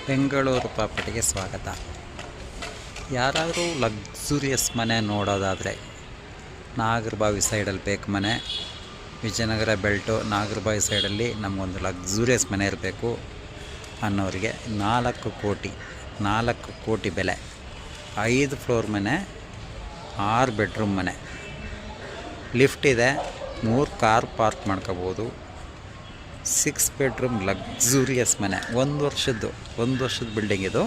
ಬೆಂಗಳೂರು ಪ್ರಾಪರ್ಟಿಗೆ ಸ್ವಾಗತ. ಯಾರಾದರೂ ಲಕ್ಸುರಿಯಸ್ ಮನೆ ನೋಡೋದಾದರೆ ನಾಗರಬಾವಿ ಸೈಡಲ್ಲಿ ಬೇಕು ಮನೆ. ವಿಜಯನಗರ ಬೆಲ್ಟು ನಾಗರಬಾವಿ ಸೈಡಲ್ಲಿ ನಮಗೊಂದು ಲಕ್ಸುರಿಯಸ್ ಮನೆ ಇರಬೇಕು ಅನ್ನೋರಿಗೆ 4 ಕೋಟಿ ಬೆಲೆ, 5 ಫ್ಲೋರ್ ಮನೆ, 6 ಬೆಡ್ರೂಮ್ ಮನೆ, ಲಿಫ್ಟ್ ಇದೆ, 3 ಕಾರ್ ಪಾರ್ಕ್ ಮಾಡ್ಕೋಬೋದು. 6 ಬೆಡ್ರೂಮ್ ಲಕ್ಸುರಿಯಸ್ ಮನೆ, 1 ವರ್ಷದ ಬಿಲ್ಡಿಂಗ್ ಇದು.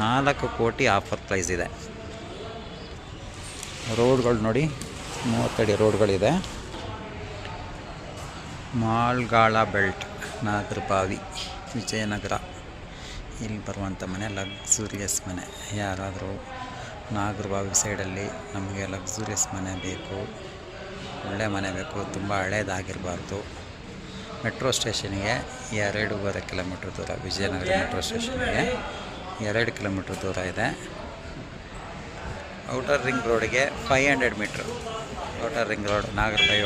4 ಕೋಟಿ ಆಫರ್ ಪ್ರೈಸ್ ಇದೆ. ರೋಡ್ಗಳು ನೋಡಿ, 30 ಅಡಿ ರೋಡ್ಗಳಿದೆ. ಮಾಲ್ಗಾಳ ಬೆಲ್ಟ್, ನಾಗರಬಾವಿ, ವಿಜಯನಗರ, ಇಲ್ಲಿ ಬರುವಂಥ ಮನೆ ಲಕ್ಸುರಿಯಸ್ ಮನೆ. ಯಾರಾದರೂ ನಾಗರಬಾವಿ ಸೈಡಲ್ಲಿ ನಮಗೆ ಲಕ್ಸುರಿಯಸ್ ಮನೆ ಬೇಕು, ಒಳ್ಳೆ ಮನೆ ಬೇಕು, ತುಂಬ ಹಳೇದಾಗಿರಬಾರ್ದು. ಮೆಟ್ರೋ ಸ್ಟೇಷನ್ಗೆ 2.5 ಕಿಲೋಮೀಟ್ರ್ ದೂರ, ವಿಜಯನಗರ ಮೆಟ್ರೋ ಸ್ಟೇಷನ್ಗೆ 2 ಕಿಲೋಮೀಟ್ರ್ ದೂರ ಇದೆ. ಔಟರ್ ರಿಂಗ್ ರೋಡಿಗೆ 500 metre, outer ring road Nagarbhavi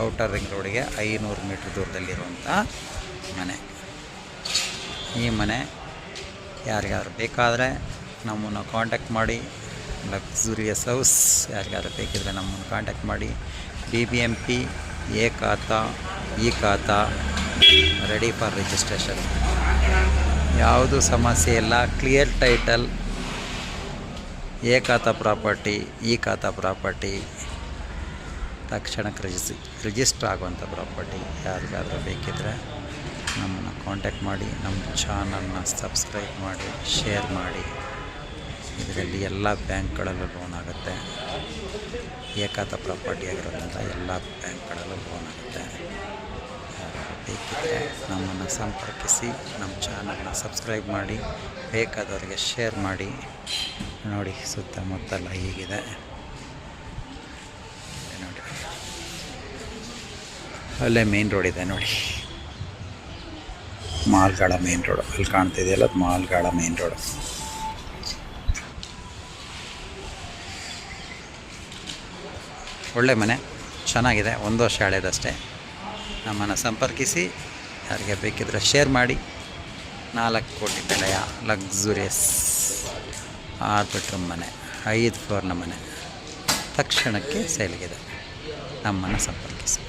outer ring ರೋಡಿಗೆ 500 ಮೀಟ್ರ್ ದೂರದಲ್ಲಿರುವಂಥ ಮನೆ. ಈ ಮನೆ ಯಾರಿಗಾದ್ರು ಬೇಕಾದರೆ ನಮ್ಮನ್ನು ಕಾಂಟ್ಯಾಕ್ಟ್ ಮಾಡಿ. ಲಕ್ಸುರಿಯಸ್ ಹೌಸ್ ಯಾರಿಗಾದ್ರು ಬೇಕಿದ್ರೆ ನಮ್ಮನ್ನು ಕಾಂಟ್ಯಾಕ್ಟ್ ಮಾಡಿ. BBMP ಎ ಖಾತಾ, ಈ ಖಾತಾ ರೆಡಿ ಫಾರ್ ರಿಜಿಸ್ಟ್ರೇಷನ್. ಯಾವುದೂ ಸಮಸ್ಯೆ ಇಲ್ಲ. ಕ್ಲಿಯರ್ ಟೈಟಲ್, ಎ ಖಾತಾ ಪ್ರಾಪರ್ಟಿ, ಈ ಖಾತಾ ಪ್ರಾಪರ್ಟಿ, ತಕ್ಷಣಕ್ಕೆ ರಿಜಿಸ್ಟರ್ ಆಗುವಂಥ ಪ್ರಾಪರ್ಟಿ. ಯಾರಿಗಾದರೂ ಬೇಕಿದ್ದರೆ ನಮ್ಮನ್ನು ಕಾಂಟ್ಯಾಕ್ಟ್ ಮಾಡಿ. ನಮ್ಮ ಚಾನಲ್ನ ಸಬ್ಸ್ಕ್ರೈಬ್ ಮಾಡಿ, ಶೇರ್ ಮಾಡಿ. ಇದರಲ್ಲಿ ಎಲ್ಲ ಬ್ಯಾಂಕ್ಗಳಲ್ಲೂ ಲೋನ್ ಆಗುತ್ತೆ. ಏಕಾತ ಪ್ರಾಪರ್ಟಿ ಆಗಿರೋದ್ರಿಂದ ಎಲ್ಲ ಬ್ಯಾಂಕ್ಗಳಲ್ಲೂ ಲೋನ್ ಆಗುತ್ತೆ. ಯಾರು ಬೇಕಿದ್ದರೆ ನಮ್ಮನ್ನು ಸಂಪರ್ಕಿಸಿ, ನಮ್ಮ ಚಾನಲ್ನ ಸಬ್ಸ್ಕ್ರೈಬ್ ಮಾಡಿ, ಬೇಕಾದವರಿಗೆ ಶೇರ್ ಮಾಡಿ. ನೋಡಿ, ಸುತ್ತಮುತ್ತಲ ಹೀಗಿದೆ ನೋಡಿ. ಅಲ್ಲೇ ಮೇನ್ ರೋಡ್ ಇದೆ ನೋಡಿ, ಮಾಲ್ಗಾಳ ಮೇನ್ ರೋಡು. ಅಲ್ಲಿ ಕಾಣ್ತಿದೆಯಲ್ಲ, ಮಾಲ್ಗಾಳ ಮೇನ್ ರೋಡು. ಒಳ್ಳೆ ಮನೆ, ಚೆನ್ನಾಗಿದೆ, 1 ವರ್ಷ ಹಳೇದಷ್ಟೇ. ನಮ್ಮನ್ನು ಸಂಪರ್ಕಿಸಿ. ಯಾರಿಗೆ ಬೇಕಿದ್ರೆ ಶೇರ್ ಮಾಡಿ. 4 ಕೋಟಿ ಬೆಲೆಯ ಲಕ್ಸುರಿಯಸ್ 6 ಬೆಡ್ರೂಮ್ ಮನೆ, 5 ಫ್ಲೋರ್ನ ಮನೆ ತಕ್ಷಣಕ್ಕೆ ಸೇಲ್ಗಿದೆ. ನಮ್ಮನ್ನು ಸಂಪರ್ಕಿಸಿ.